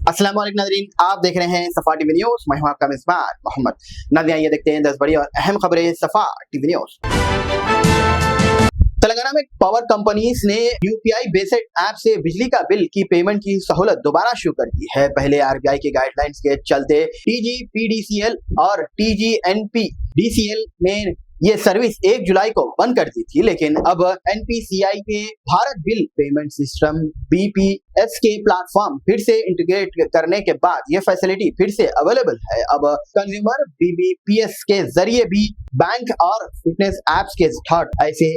अस्सलाम वालेकुम नाज़रीन, आप देख रहे हैं सफा टीवी न्यूज़। मैं हूं आपका मेज़बान मोहम्मद। नाज़रीन, ये देखते हैं 10 बड़ी और अहम खबरें सफा टीवी न्यूज़। तेलंगाना में पावर कंपनीज ने यूपीआई बेस्ड ऐप से बिजली का बिल की पेमेंट की सहूलत दोबारा शुरू कर दी है। पहले आरबीआई की गाइडलाइंस के चलते टीजीपीडीसीएल और टीजीएनपीडीसीएल ने ये सर्विस 1 जुलाई को बंद कर दी थी, लेकिन अब एनपीसीआई के Bharat bill payment system BPS के प्लेटफॉर्म फिर से इंटीग्रेट करने के बाद ये फैसिलिटी फिर से अवेलेबल है। अब कंज्यूमर बीबीपीएस के जरिए भी बैंक और फिटनेस एप्स के थर्ड ऐसे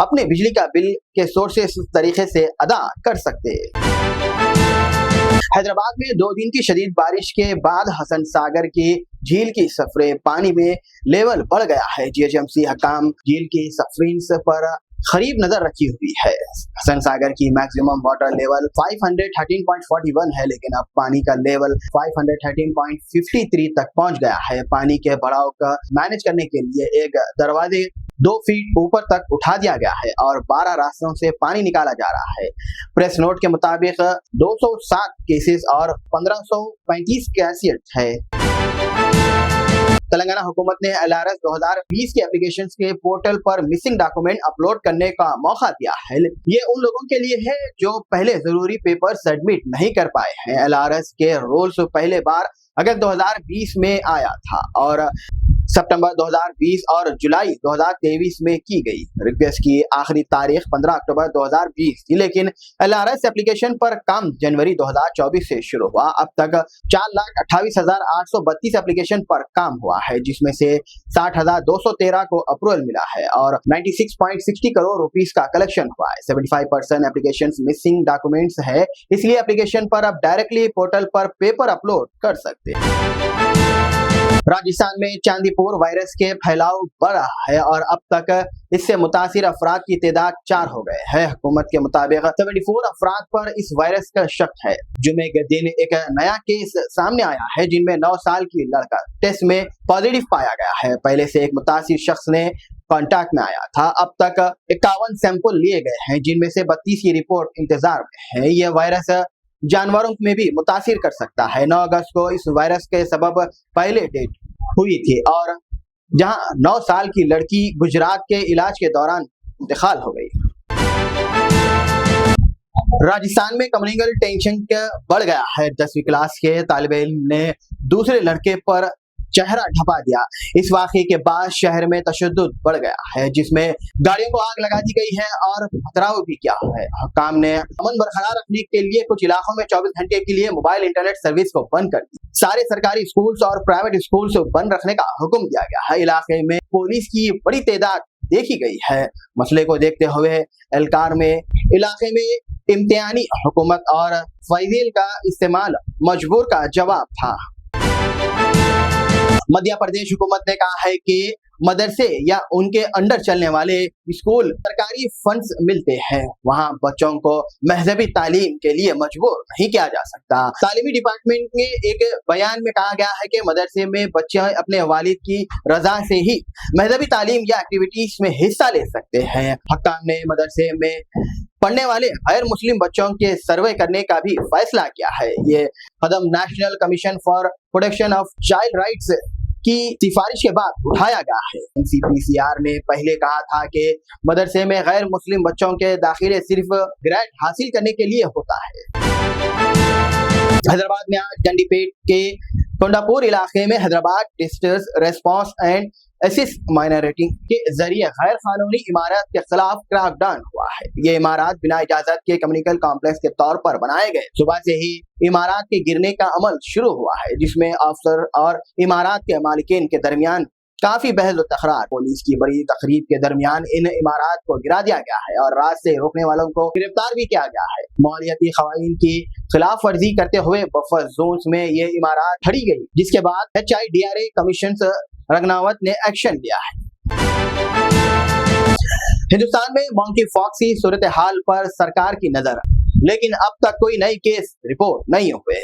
अपने बिजली का बिल के सोर्सेस तरीके से अदा कर सकते हैं। हैदराबाद में 2 दिन की शदीद बारिश के बाद हसन सागर की झील की सफरे पानी में लेवल बढ़ गया है। जीएचएमसी हकाम झील की सफरींस पर खरीब नजर रखी हुई है। हसन सागर की मैक्सिमम वाटर लेवल 513.41 है, लेकिन अब पानी का लेवल 513.53 तक पहुंच गया है। पानी के बढ़ाव का मैनेज करने के लिए एक दरवाजे 2 फीट ऊपर तक उठा दिया गया है और 12 रास्तों से पानी निकाला जा रहा है। प्रेस नोट के मुताबिक 207 केसेस और 1535 कैसेट है। तेलंगाना हुकूमत ने एलआरएस 2020 के एप्लीकेशंस के पोर्टल पर मिसिंग डॉक्यूमेंट अपलोड करने का मौका दिया है। ये उन लोगों के लिए है जो पहले जरूरी पेपर सबमिट नहीं कर पाए हैं। एलआरएस के रूल्स पहले बार अगस्त 2020 में आया था और सितंबर 2020 और जुलाई 2023 में की गई। रिक्वेस्ट की आखिरी तारीख 15 अक्टूबर 2020 थी, लेकिन एलआरएस एप्लीकेशन पर काम जनवरी 2024 से शुरू हुआ। अब तक 4,28,832 एप्लीकेशन पर काम हुआ है, जिसमें से 60,213 को अप्रूवल मिला है और 96.60 करोड़ रुपीस का कलेक्शन हुआ है। 75% एप्लीकेशन मिसिंग डॉक्यूमेंट्स है, इसलिए एप्लीकेशन पर अब डायरेक्टली पोर्टल पर पेपर अपलोड कर सकते हैं। राजस्थान में चांदीपुर वायरस के फैलाव बढ़ा है और अब तक इससे मुतासिर अफराद की तादाद 4 हो गए हैं। हुकूमत के मुताबिक 74 अफराद पर इस वायरस का शक है। जुमे के दिन एक नया केस सामने आया है, जिनमें 9 साल की लड़का टेस्ट में पॉजिटिव पाया गया है। पहले से एक मुतासिर शख्स ने कांटेक्ट में आया था। अब तक 51 सैंपल लिए गए हैं, जिनमें से 32 की रिपोर्ट इंतजार में है। यह वायरस जानवरों में भी मुतासिर कर सकता है। 9 अगस्त को इस वायरस के सबब पहले डेट हुई थी और जहां 9 साल की लड़की गुजरात के इलाज के दौरान इंतकाल हो गई। राजस्थान में कम्युनल टेंशन बढ़ गया है। 10वीं क्लास के तालिब इल्म ने दूसरे लड़के पर चेहरा ढपा दिया। इस वाक़े के बाद शहर में तशद्दुद बढ़ गया है, जिसमें गाड़ियों को आग लगा दी गई है और पथराव भी किया है। हुक्काम ने अमन बरकरार रखने के लिए कुछ इलाकों में 24 घंटे के लिए मोबाइल इंटरनेट सर्विस को बंद कर दी। सारे सरकारी स्कूल्स और प्राइवेट स्कूल्स बंद रखने का हुक्म दिया गया है। इलाके में पुलिस की बड़ी तादाद देखी गई है। मसले को देखते हुए एहलकार में इलाके में इम्तिहानी हुकूमत और फैज़िल का इस्तेमाल मजबूर का जवाब था। मध्य प्रदेश हुकूमत ने कहा है कि मदरसे या उनके अंडर चलने वाले स्कूल सरकारी फंड्स मिलते हैं, वहां बच्चों को मजहबी तालीम के लिए मजबूर नहीं किया जा सकता। तालीमी डिपार्टमेंट ने एक बयान में कहा गया है कि मदरसे में बच्चे अपने वालिद की रजा से ही मजहबी तालीम या एक्टिविटीज में हिस्सा ले सकते हैं। हक्काम ने मदरसे में पढ़ने वाले गैर मुस्लिम बच्चों के सर्वे करने का भी फैसला किया है। ये कदम National Commission for Protection of Child Rights की सिफारिश के बाद उठाया गया है। एनसीपीसीआर ने पहले कहा था कि मदरसे में गैर मुस्लिम बच्चों के दाखिले सिर्फ ग्रेड हासिल करने के लिए होता है। हैदराबाद में आज गंडीपेट के कोंडापुर इलाके में Hyderabad district response and assist minority के जरिए गैर कानूनी इमारत के खिलाफ क्रैकडाउन हुआ है। ये इमारत बिना इजाजत के कम्युनिकल कॉम्प्लेक्स के तौर पर बनाए गए। सुबह से ही इमारत के गिरने का अमल शुरू हुआ है, जिसमें अफसर और इमारत के मालिकीन के दरमियान काफी बहस तकरार। पुलिस की बड़ी तकरीब के दरमियान इन इमारत को गिरा दिया गया है और रात से रोकने वालों को गिरफ्तार भी किया गया है। मालियाती क़वानीन की खिलाफ वर्जी करते हुए बफर जोन्स में ये इमारत खड़ी गई, जिसके बाद HIDRA कमीशन रंगनावत ने एक्शन लिया है। हिंदुस्तान में मंकी पॉक्स की सूरत हाल पर सरकार की नजर, लेकिन अब तक कोई नई केस रिपोर्ट नहीं हुए।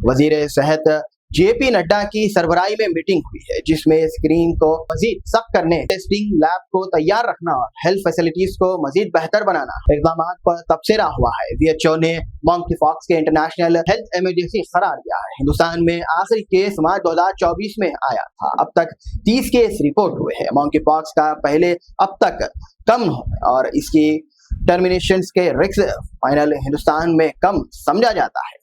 वजीर सेहत जेपी नड्डा की सरबराही में मीटिंग हुई है, जिसमें स्क्रीनिंग को मजीद सख्त करने, टेस्टिंग लैब को तैयार रखना और हेल्थ फैसिलिटीज को मजीद बेहतर बनाना इकदाम पर तबसरा हुआ है। WHO ने मंकीपॉक्स के इंटरनेशनल हेल्थ इमरजेंसी करार दिया है। हिंदुस्तान में आखिरी केस मार्च 2024 में आया था। अब तक 30 केस रिपोर्ट हुए हैं। मंकीपॉक्स का पहले अब तक कम और इसकी टर्मिनेशन के रिस्क फाइनल हिंदुस्तान में कम समझा जाता है।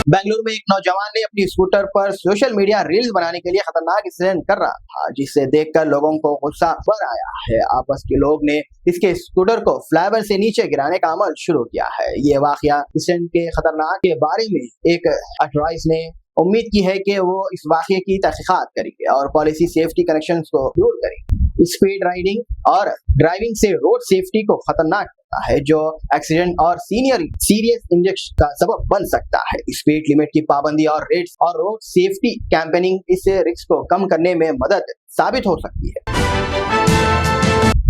बेंगलुरु में एक नौजवान ने अपनी स्कूटर पर सोशल मीडिया रील्स बनाने के लिए खतरनाक एक्सीडेंट कर रहा था, जिसे देखकर लोगों को गुस्सा भर आया है। आपस के लोग ने इसके स्कूटर को फ्लाईओवर से नीचे गिराने का अमल शुरू किया है। ये वाकया एक्सीडेंट के खतरनाक के बारे में एक अथॉरिटीज ने उम्मीद की है कि वो इस वाकये की तहकीकात करेंगे और पॉलिसी सेफ्टी कनेक्शंस को दूर करेंगे। स्पीड राइडिंग और ड्राइविंग से रोड सेफ्टी को खतरनाक करता है, जो एक्सीडेंट और सीरियस इंजरी का सबब बन सकता है। स्पीड लिमिट की पाबंदी और रेट्स और रोड सेफ्टी कैंपेनिंग इस रिस्क को कम करने में मदद साबित हो सकती है।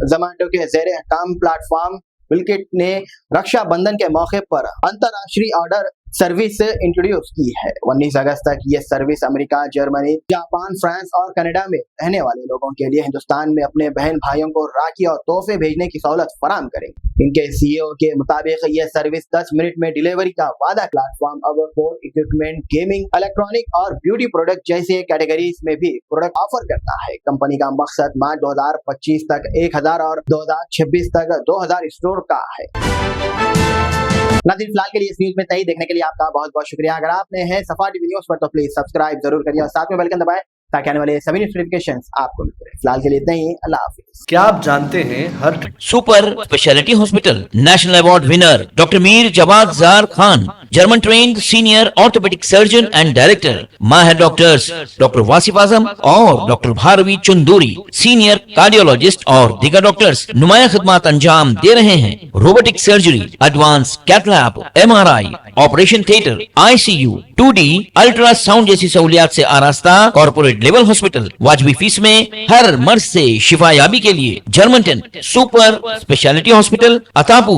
ज़ोमैटो के ज़ेरे काम प्लेटफॉर्म ब्लिंकिट ने रक्षाबंधन के मौके पर अंतर्राष्ट्रीय ऑर्डर सर्विस इंट्रोड्यूस की है। 19 अगस्त तक ये service America, Germany, Japan, France और कनाडा में रहने वाले लोगों के लिए हिंदुस्तान में अपने बहन भाइयों को राखी और तोहफे भेजने की सहूलत फराहम करेंगे। इनके CEO के मुताबिक ये सर्विस 10 मिनट में डिलीवरी का वादा। प्लेटफॉर्म अब फूड इक्विपमेंट, गेमिंग, इलेक्ट्रॉनिक और ब्यूटी प्रोडक्ट जैसे कैटेगरीज में भी प्रोडक्ट ऑफर करता है। कंपनी का मकसद मार्च 2025 तक 1000 और 2026 तक 2000 स्टोर का है। नाज़रीन, फिलहाल के लिए इस न्यूज में तय देखने के लिए आपका बहुत बहुत शुक्रिया। अगर आपने हैं सफा टीवी न्यूज पर तो प्लीज सब्सक्राइब जरूर करिए और साथ में बेल आइकन दबाएं ताकि आने वाले सभी नोटिफिकेशंस आपको मिलते रहें। फिलहाल के लिए इतना ही। अल्लाह हाफिज। क्या आप जानते हैं हर super speciality hospital national award winner doctor Mir Jawad Jar Khan, German trained senior orthopaedic surgeon and director, माहिर डॉक्टर्स डॉक्टर वासिफ आजम और doctor Bharvi Chanduri, senior cardiologist और दीगर डॉक्टर्स नुमाया खिदमत अंजाम दे रहे हैं। Robotic surgery, advance cath lab, MRI, operation theatre, ICU, 2D ultrasound जैसी सहूलियात से आरास्ता कॉर्पोरेट लेवल हॉस्पिटल। वाजबी फीस में हर मर्ज से शिफायाबी के लिए German 10 super speciality hospital, Attapur,